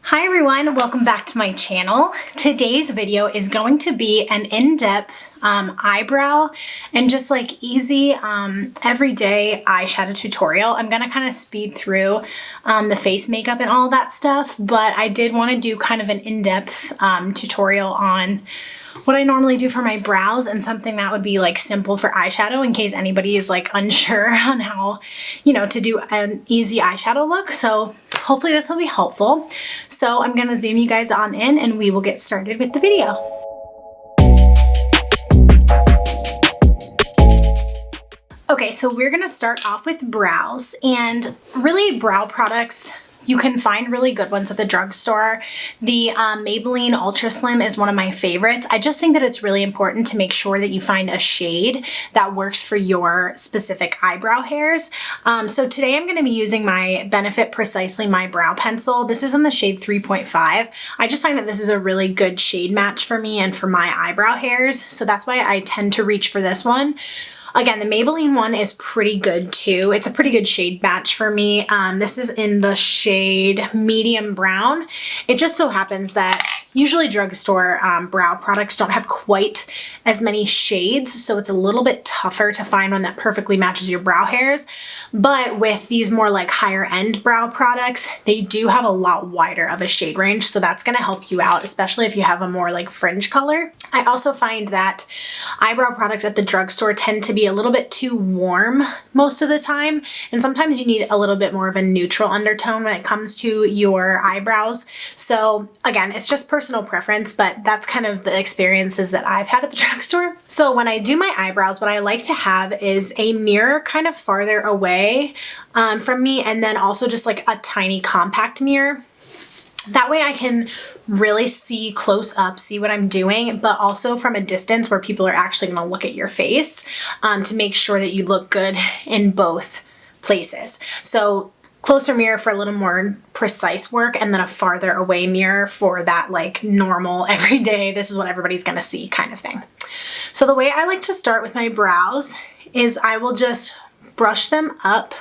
Hi everyone, welcome back to my channel. Today's video is going to be an in-depth eyebrow and just like easy everyday eyeshadow tutorial. I'm gonna kind of speed through the face makeup and all that stuff, but I did want to do kind of an in-depth tutorial on what I normally do for my brows and something that would be like simple for eyeshadow in case anybody is like unsure on how, to do an easy eyeshadow look. So hopefully this will be helpful. So I'm gonna zoom you guys on in and we will get started with the video. Okay, so we're gonna start off with brows, and really brow products, you can find really good ones at the drugstore. The Maybelline Ultra Slim is one of my favorites. I just think that it's really important to make sure that you find a shade that works for your specific eyebrow hairs. So today I'm gonna be using my Benefit Precisely My Brow Pencil. This is in the shade 3.5. I just find that this is a really good shade match for me and for my eyebrow hairs. So that's why I tend to reach for this one. Again, the Maybelline one is pretty good too. It's a pretty good shade match for me. This is in the shade medium brown. It just so happens that usually drugstore brow products don't have quite as many shades, so it's a little bit tougher to find one that perfectly matches your brow hairs. But with these more like higher end brow products, they do have a lot wider of a shade range, so that's gonna help you out, especially if you have a more like fringe color. I also find that eyebrow products at the drugstore tend to be a little bit too warm most of the time, and sometimes you need a little bit more of a neutral undertone when it comes to your eyebrows. So again, it's just personal preference, but that's kind of the experiences that I've had at the drugstore. So when I do my eyebrows, what I like to have is a mirror kind of farther away from me, and then also just like a tiny compact mirror. That way I can really see close up, see what I'm doing, but also from a distance where people are actually gonna look at your face to make sure that you look good in both places. So closer mirror for a little more precise work, and then a farther away mirror for that like normal, everyday, this is what everybody's gonna see kind of thing. So the way I like to start with my brows is I will just brush them up,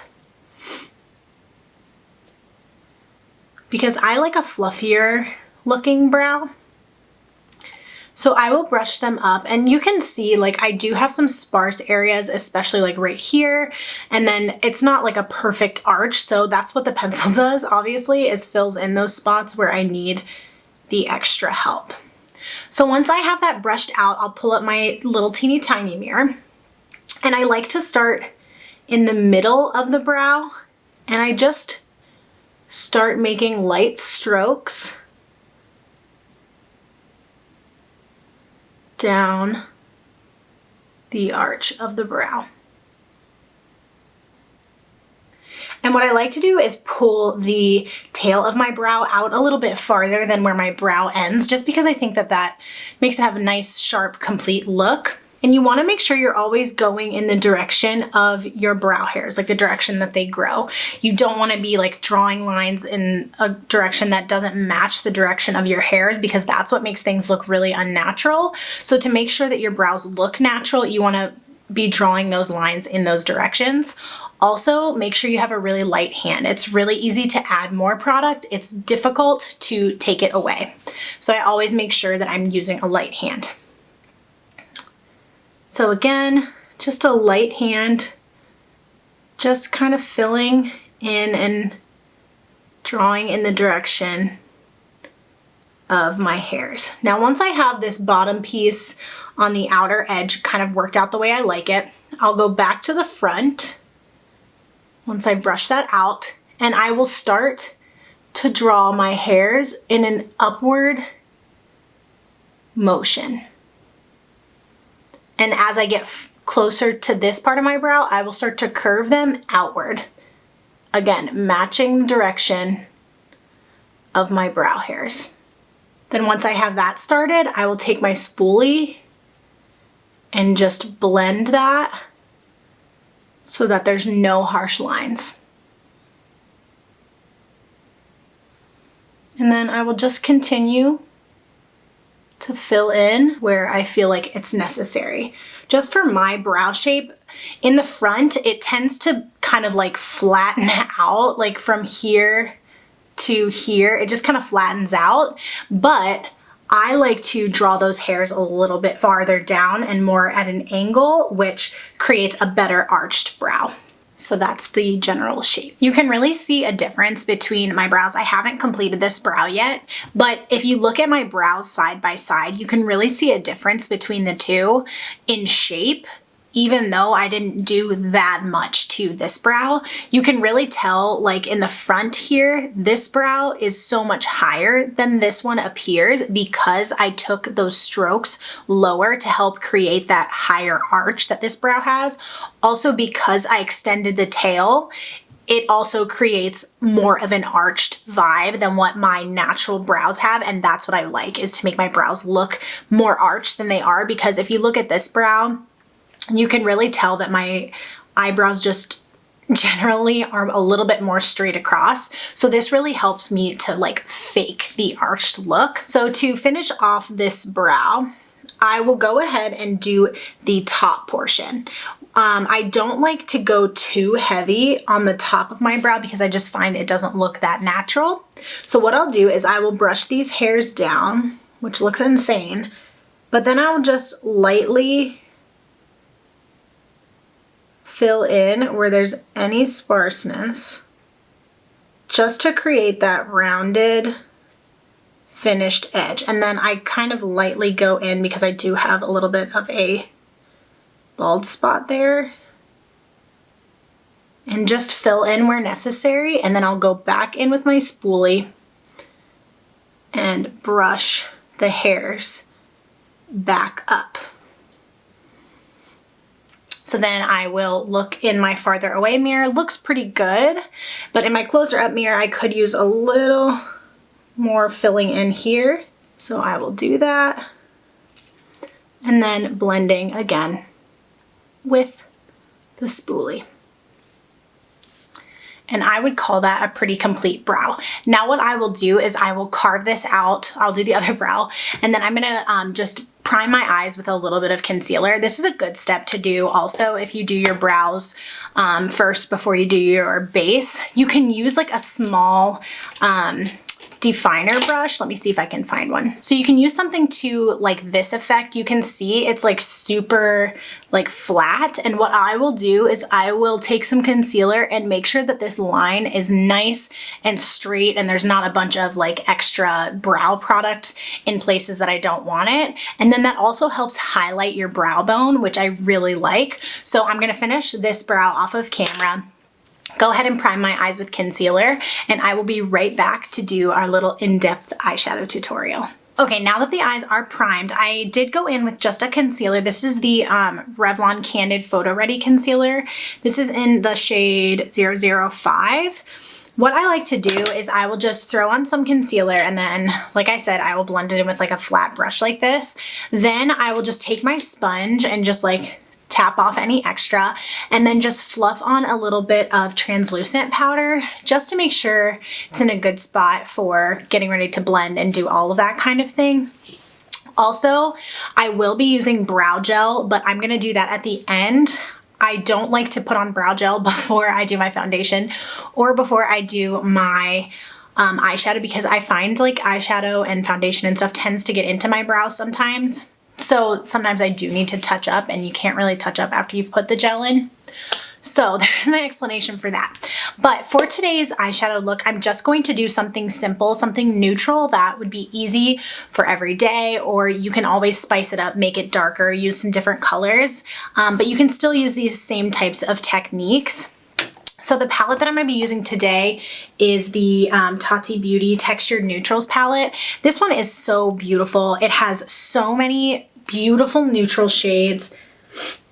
because I like a fluffier looking brow. So I will brush them up, and you can see like I do have some sparse areas, especially like right here, and then it's not like a perfect arch, so that's what the pencil does, obviously, is fills in those spots where I need the extra help. So once I have that brushed out, I'll pull up my little teeny tiny mirror, and I like to start in the middle of the brow, and I just start making light strokes down the arch of the brow. And what I like to do is pull the tail of my brow out a little bit farther than where my brow ends, just because I think that that makes it have a nice, sharp, complete look. And you want to make sure you're always going in the direction of your brow hairs, like the direction that they grow. You don't want to be like drawing lines in a direction that doesn't match the direction of your hairs, because that's what makes things look really unnatural. So to make sure that your brows look natural, you want to be drawing those lines in those directions. Also, make sure you have a really light hand. It's really easy to add more product. It's difficult to take it away. So I always make sure that I'm using a light hand. So again, just a light hand, just kind of filling in and drawing in the direction of my hairs. Now, once I have this bottom piece on the outer edge kind of worked out the way I like it, I'll go back to the front once I brush that out, and I will start to draw my hairs in an upward motion. And as I get closer to this part of my brow, I will start to curve them outward. Again, matching the direction of my brow hairs. Then once I have that started, I will take my spoolie and just blend that so that there's no harsh lines. And then I will just continue to fill in where I feel like it's necessary. Just for my brow shape, in the front, it tends to kind of like flatten out, like from here to here, it just kind of flattens out, but I like to draw those hairs a little bit farther down and more at an angle, which creates a better arched brow. So that's the general shape. You can really see a difference between my brows. I haven't completed this brow yet, but if you look at my brows side by side, you can really see a difference between the two in shape. Even though I didn't do that much to this brow, you can really tell, like in the front here, this brow is so much higher than this one appears because I took those strokes lower to help create that higher arch that this brow has. Also, because I extended the tail, it also creates more of an arched vibe than what my natural brows have. And that's what I like, is to make my brows look more arched than they are. Because if you look at this brow, you can really tell that my eyebrows just generally are a little bit more straight across. So this really helps me to like fake the arched look. So to finish off this brow, I will go ahead and do the top portion. I don't like to go too heavy on the top of my brow because I just find it doesn't look that natural. So what I'll do is I will brush these hairs down, which looks insane, but then I'll just lightly fill in where there's any sparseness, just to create that rounded finished edge. And then I kind of lightly go in because I do have a little bit of a bald spot there, and just fill in where necessary. And then I'll go back in with my spoolie and brush the hairs back up. So then I will look in my farther away mirror. Looks pretty good, but in my closer up mirror, I could use a little more filling in here. So I will do that. And then blending again with the spoolie. And I would call that a pretty complete brow. Now what I will do is I will carve this out. I'll do the other brow, and then I'm gonna just prime my eyes with a little bit of concealer. This is a good step to do also if you do your brows first before you do your base. You can use like a small definer brush. Let me see if I can find one. So you can use something to like this effect. You can see it's like super like flat. And what I will do is I will take some concealer and make sure that this line is nice and straight and there's not a bunch of like extra brow product in places that I don't want it. And then that also helps highlight your brow bone, which I really like. So I'm gonna finish this brow off of camera. Go ahead and prime my eyes with concealer, and I will be right back to do our little in-depth eyeshadow tutorial. Okay, now that the eyes are primed, I did go in with just a concealer. This is the Revlon Candid Photo Ready Concealer. This is in the shade 005. What I like to do is I will just throw on some concealer, and then, like I said, I will blend it in with like a flat brush like this. Then I will just take my sponge and just like tap off any extra, and then just fluff on a little bit of translucent powder just to make sure it's in a good spot for getting ready to blend and do all of that kind of thing. Also, I will be using brow gel, but I'm gonna do that at the end. I don't like to put on brow gel before I do my foundation or before I do my eyeshadow, because I find like eyeshadow and foundation and stuff tends to get into my brows sometimes. So sometimes I do need to touch up, and you can't really touch up after you've put the gel in. So there's my explanation for that. But for today's eyeshadow look, I'm just going to do something simple, something neutral that would be easy for every day, or you can always spice it up, make it darker, use some different colors, but you can still use these same types of techniques. So the palette that I'm going to be using today is the Tati Beauty Textured Neutrals palette. This one is so beautiful. It has so many beautiful neutral shades.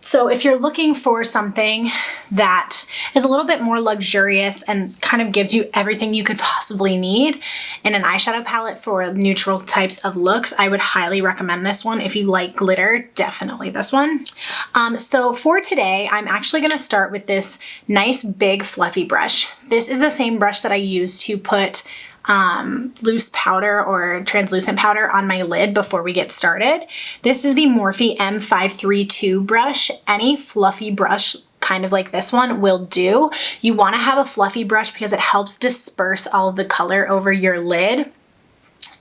So if you're looking for something that is a little bit more luxurious and kind of gives you everything you could possibly need in an eyeshadow palette for neutral types of looks, I would highly recommend this one. If you like glitter, definitely this one. So for today, I'm actually gonna start with this nice big fluffy brush. This is the same brush that I use to put loose powder or translucent powder on my lid before we get started. This is the Morphe M532 brush. Any fluffy brush kind of like this one, will do. You want to have a fluffy brush because it helps disperse all of the color over your lid,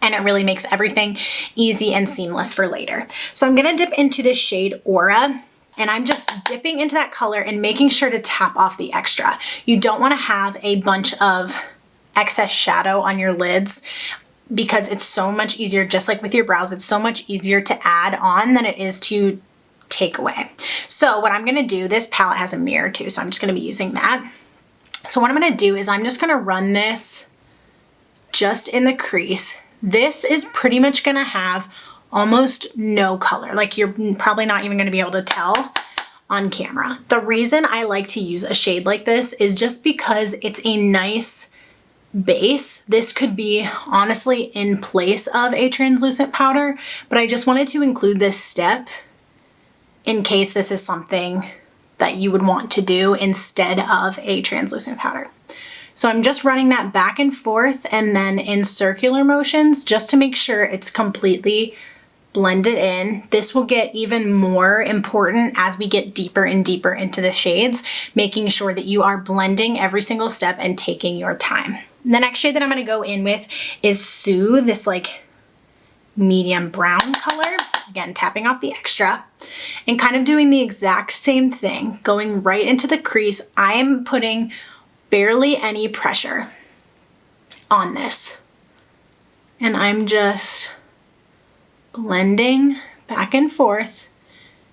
and it really makes everything easy and seamless for later. So I'm gonna dip into the shade Aura, and I'm just dipping into that color and making sure to tap off the extra. You don't wanna have a bunch of excess shadow on your lids because it's so much easier, just like with your brows, it's so much easier to add on than it is to take away. So what I'm gonna do, this palette has a mirror too, so I'm just gonna be using that. So what I'm gonna do is I'm just gonna run this just in the crease. This is pretty much gonna have almost no color. Like you're probably not even gonna be able to tell on camera. The reason I like to use a shade like this is just because it's a nice base. This could be honestly in place of a translucent powder, but I just wanted to include this step in case this is something that you would want to do instead of a translucent powder. So I'm just running that back and forth and then in circular motions just to make sure it's completely blended in. This will get even more important as we get deeper and deeper into the shades, making sure that you are blending every single step and taking your time. The next shade that I'm gonna go in with is Sue, this like medium brown color. Again, tapping off the extra and kind of doing the exact same thing, going right into the crease. I am putting barely any pressure on this. And I'm just blending back and forth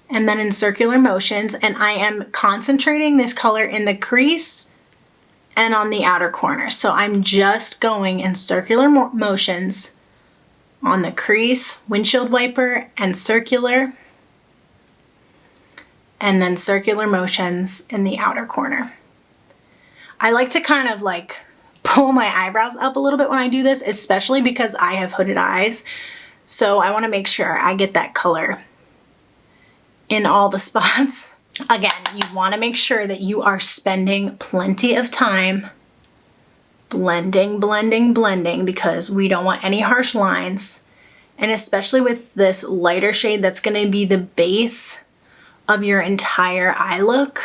and then in circular motions, and I am concentrating this color in the crease and on the outer corner. So I'm just going in circular motions on the crease, windshield wiper, and circular, and then circular motions in the outer corner. I like to kind of like pull my eyebrows up a little bit when I do this, especially because I have hooded eyes. So I want to make sure I get that color in all the spots. Again, you want to make sure that you are spending plenty of time blending, blending, blending, because we don't want any harsh lines. And especially with this lighter shade that's going to be the base of your entire eye look,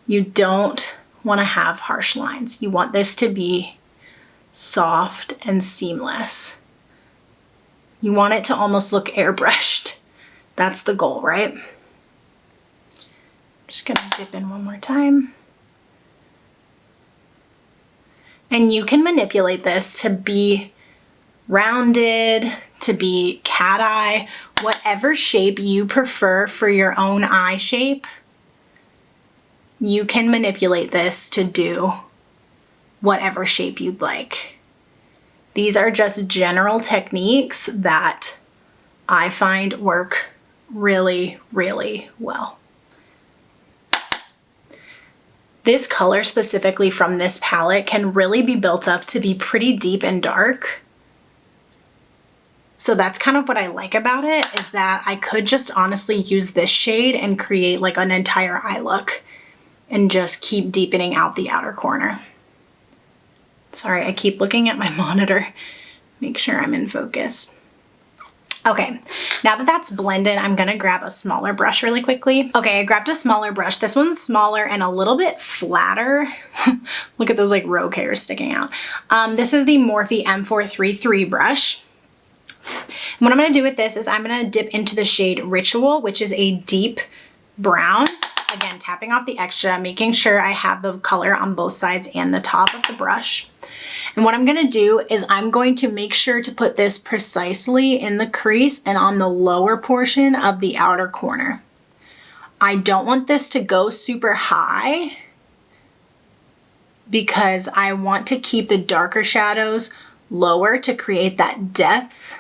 you don't want to have harsh lines. You want this to be soft and seamless. You want it to almost look airbrushed. That's the goal, right? Just gonna dip in one more time. And you can manipulate this to be rounded, to be cat eye, whatever shape you prefer for your own eye shape. You can manipulate this to do whatever shape you'd like. These are just general techniques that I find work really, really well. This color specifically from this palette can really be built up to be pretty deep and dark. So that's kind of what I like about it, is that I could just honestly use this shade and create like an entire eye look and just keep deepening out the outer corner. Sorry, I keep looking at my monitor. Make sure I'm in focus. Okay, now that that's blended, I'm gonna grab a smaller brush really quickly. Okay, I grabbed a smaller brush. This one's smaller and a little bit flatter. Look at those like rogue hairs sticking out. This is the Morphe M433 brush. And what I'm gonna do with this is I'm gonna dip into the shade Ritual, which is a deep brown. Again, tapping off the extra, making sure I have the color on both sides and the top of the brush. And what I'm gonna do is I'm going to make sure to put this precisely in the crease and on the lower portion of the outer corner. I don't want this to go super high because I want to keep the darker shadows lower to create that depth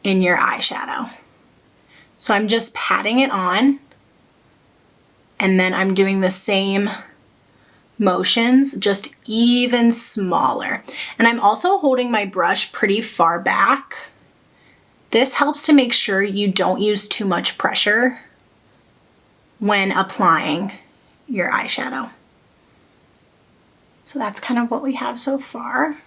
in your eyeshadow. So I'm just patting it on, and then I'm doing the same motions, just even smaller. And I'm also holding my brush pretty far back. This helps to make sure you don't use too much pressure when applying your eyeshadow. So that's kind of what we have so far.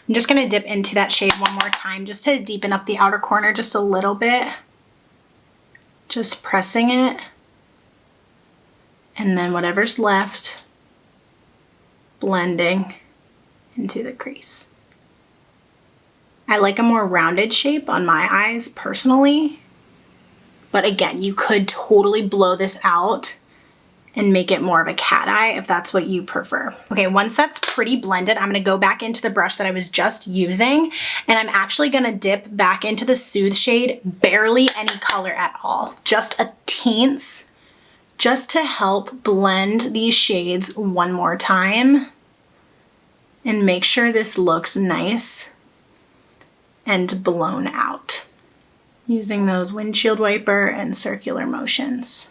I'm just gonna dip into that shade one more time just to deepen up the outer corner just a little bit. Just pressing it And then whatever's left, blending into the crease. I like a more rounded shape on my eyes personally, but again, you could totally blow this out and make it more of a cat eye if that's what you prefer. Okay, once that's pretty blended, I'm gonna go back into the brush that I was just using, and I'm actually gonna dip back into the Soothe shade, barely any color at all, just a teens, just to help blend these shades one more time and make sure this looks nice and blown out. Using those windshield wiper and circular motions.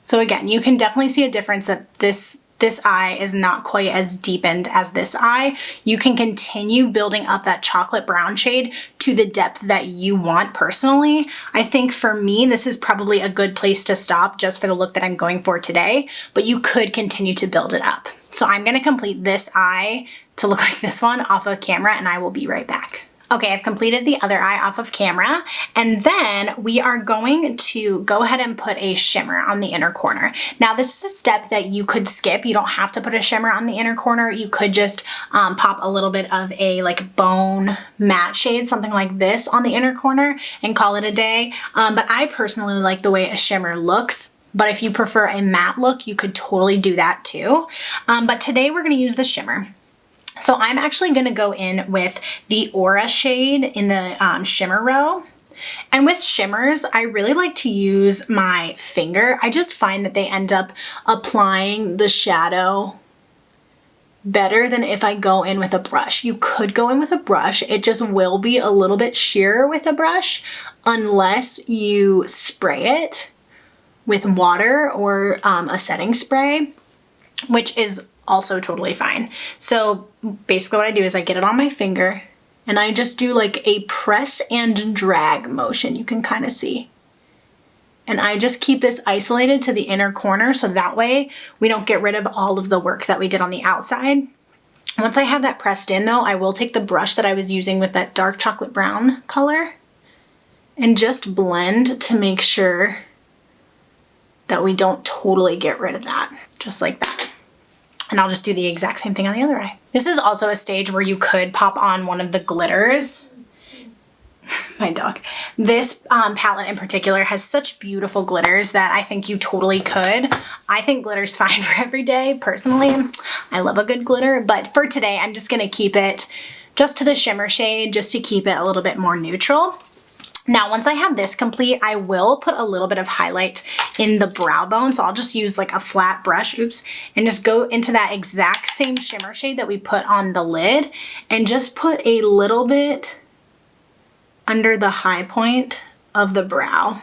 So again, you can definitely see a difference that this eye is not quite as deepened as this eye. You can continue building up that chocolate brown shade to the depth that you want personally. I think for me, this is probably a good place to stop just for the look that I'm going for today, but you could continue to build it up. So I'm gonna complete this eye to look like this one off of camera, and I will be right back. Okay, I've completed the other eye off of camera, and then we are going to go ahead and put a shimmer on the inner corner. Now, this is a step that you could skip. You don't have to put a shimmer on the inner corner. You could just pop a little bit of a like bone matte shade, something like this on the inner corner and call it a day. But I personally like the way a shimmer looks. But if you prefer a matte look, you could totally do that too. But today we're gonna use the shimmer. So I'm actually gonna go in with the Aura shade in the shimmer row. And with shimmers, I really like to use my finger. I just find that they end up applying the shadow better than if I go in with a brush. You could go in with a brush, it just will be a little bit sheerer with a brush unless you spray it with water or a setting spray, which is also totally fine. So basically what I do is I get it on my finger and I just do like a press and drag motion, you can kind of see. And I just keep this isolated to the inner corner so that way we don't get rid of all of the work that we did on the outside. Once I have that pressed in though, I will take the brush that I was using with that dark chocolate brown color and just blend to make sure that we don't totally get rid of that, just like that. And I'll just do the exact same thing on the other eye. This is also a stage where you could pop on one of the glitters. My dog. This palette in particular has such beautiful glitters that I think you totally could. I think glitter's fine for every day, personally. I love a good glitter, but for today, I'm just gonna keep it just to the shimmer shade, just to keep it a little bit more neutral. Now, once I have this complete, I will put a little bit of highlight in the brow bone. So I'll just use like a flat brush, and just go into that exact same shimmer shade that we put on the lid and just put a little bit under the high point of the brow,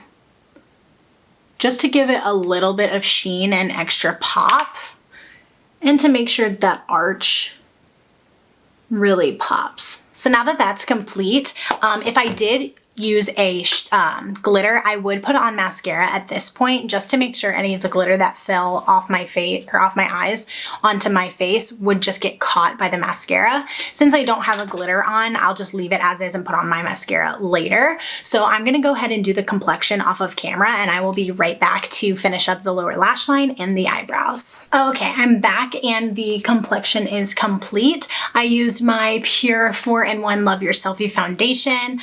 just to give it a little bit of sheen and extra pop, and to make sure that arch really pops. So now that that's complete, if I did use a glitter, I would put on mascara at this point just to make sure any of the glitter that fell off my face or off my eyes onto my face would just get caught by the mascara. Since I don't have a glitter on, I'll just leave it as is and put on my mascara later. So I'm gonna go ahead and do the complexion off of camera, and I will be right back to finish up the lower lash line and the eyebrows. Okay, I'm back and the complexion is complete. I used my Pure 4-in-1 Love Your Selfie foundation.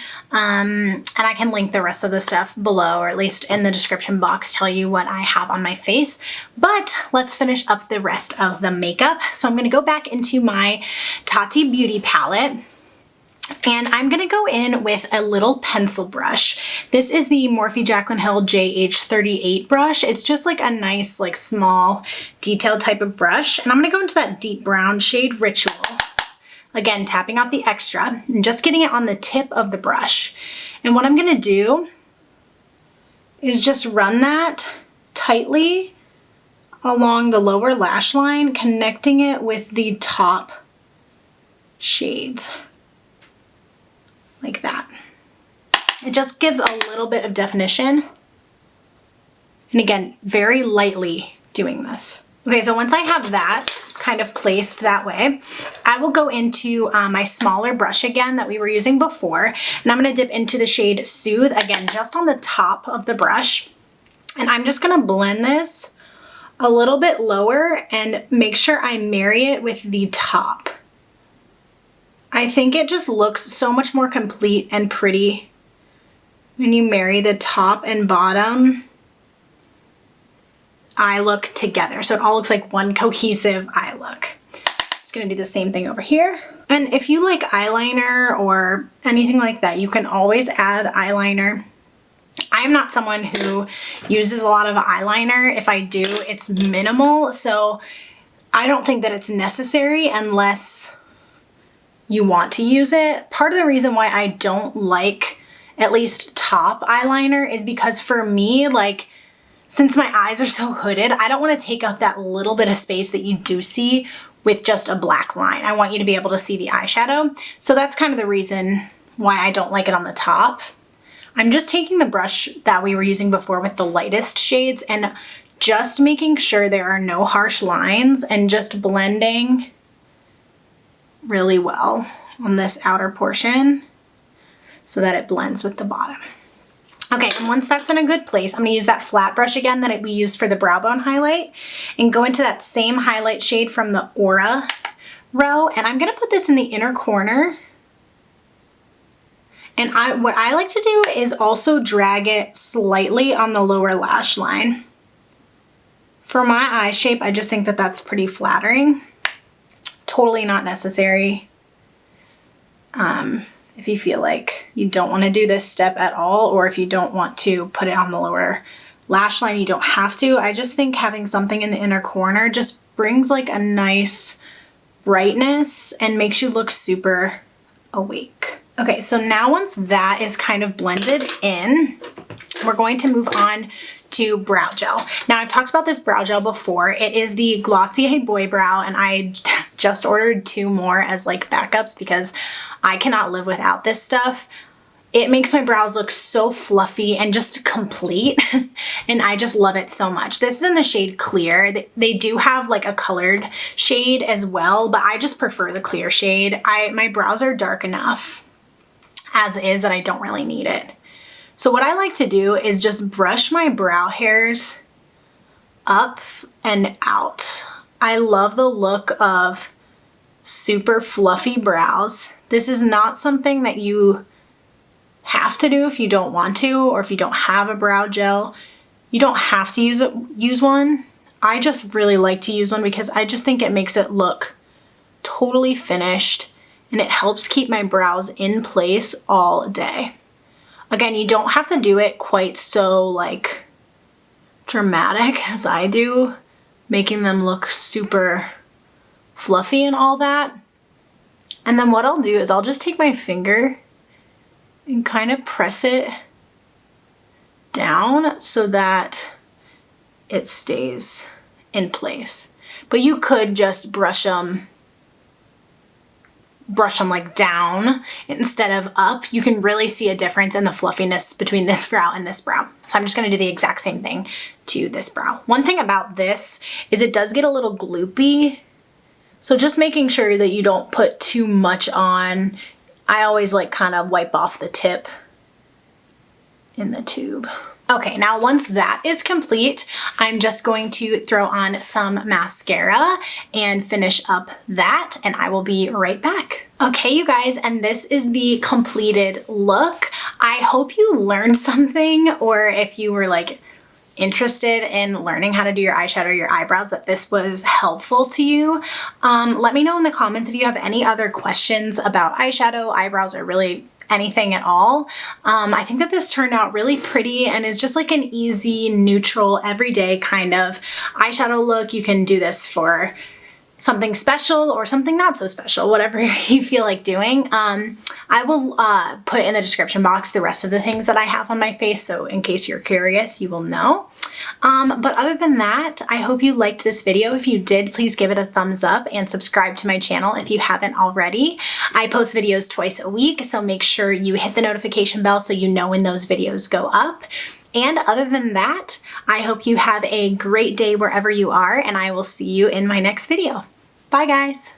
And I can link the rest of the stuff below, or at least in the description box, tell you what I have on my face. But let's finish up the rest of the makeup. So I'm gonna go back into my Tati Beauty palette, and I'm gonna go in with a little pencil brush. This is the Morphe Jaclyn Hill JH38 brush. It's just like a nice, like small, detailed type of brush. And I'm gonna go into that deep brown shade, Ritual. Again, tapping out the extra and just getting it on the tip of the brush. And what I'm gonna do is just run that tightly along the lower lash line, connecting it with the top shades, like that. It just gives a little bit of definition. And again, very lightly doing this. Okay, so once I have that kind of placed that way, I will go into my smaller brush again that we were using before, and I'm gonna dip into the shade Soothe, again, just on the top of the brush. And I'm just gonna blend this a little bit lower and make sure I marry it with the top. I think it just looks so much more complete and pretty when you marry the top and bottom eye look together. So it all looks like one cohesive eye look. Just gonna do the same thing over here. And if you like eyeliner or anything like that, you can always add eyeliner. I'm not someone who uses a lot of eyeliner. If I do, it's minimal. So I don't think that it's necessary unless you want to use it. Part of the reason why I don't like at least top eyeliner is because for me, like, since my eyes are so hooded, I don't want to take up that little bit of space that you do see with just a black line. I want you to be able to see the eyeshadow. So that's kind of the reason why I don't like it on the top. I'm just taking the brush that we were using before with the lightest shades and just making sure there are no harsh lines and just blending really well on this outer portion so that it blends with the bottom. Okay, and once that's in a good place, I'm gonna use that flat brush again that we used for the brow bone highlight and go into that same highlight shade from the Aura row, and I'm gonna put this in the inner corner. And what I like to do is also drag it slightly on the lower lash line. For my eye shape, I just think that that's pretty flattering. Totally not necessary. If you feel like you don't want to do this step at all, or if you don't want to put it on the lower lash line, you don't have to. I just think having something in the inner corner just brings like a nice brightness and makes you look super awake. Okay, so now once that is kind of blended in, we're going to move on to brow gel. Now I've talked about this brow gel before. It is the Glossier Boy Brow, and I just ordered 2 more as like backups because I cannot live without this stuff. It makes my brows look so fluffy and just complete, and I just love it so much. This is in the shade Clear. They do have like a colored shade as well, but I just prefer the clear shade. My brows are dark enough as is that I don't really need it. So what I like to do is just brush my brow hairs up and out. I love the look of super fluffy brows. This is not something that you have to do if you don't want to, or if you don't have a brow gel. You don't have to use one. I just really like to use one because I just think it makes it look totally finished, and it helps keep my brows in place all day. Again, you don't have to do it quite so like dramatic as I do, making them look super fluffy and all that. And then what I'll do is I'll just take my finger and kind of press it down so that it stays in place. But you could just brush them like down instead of up. You can really see a difference in the fluffiness between this brow and this brow. So I'm just gonna do the exact same thing to this brow. One thing about this is it does get a little gloopy. So just making sure that you don't put too much on. I always like kind of wipe off the tip in the tube. Okay, now once that is complete, I'm just going to throw on some mascara and finish up that, and I will be right back. Okay, you guys, and this is the completed look. I hope you learned something, or if you were like interested in learning how to do your eyeshadow or your eyebrows, that this was helpful to you. Let me know in the comments if you have any other questions about eyeshadow, eyebrows, or really anything at all. I think that this turned out really pretty and is just like an easy, neutral, everyday kind of eyeshadow look. You can do this for something special or something not so special, whatever you feel like doing. I will put in the description box the rest of the things that I have on my face, so in case you're curious, you will know. But other than that, I hope you liked this video. If you did, please give it a thumbs up and subscribe to my channel if you haven't already. I post videos twice a week, so make sure you hit the notification bell so you know when those videos go up. And other than that, I hope you have a great day wherever you are, and I will see you in my next video. Bye, guys.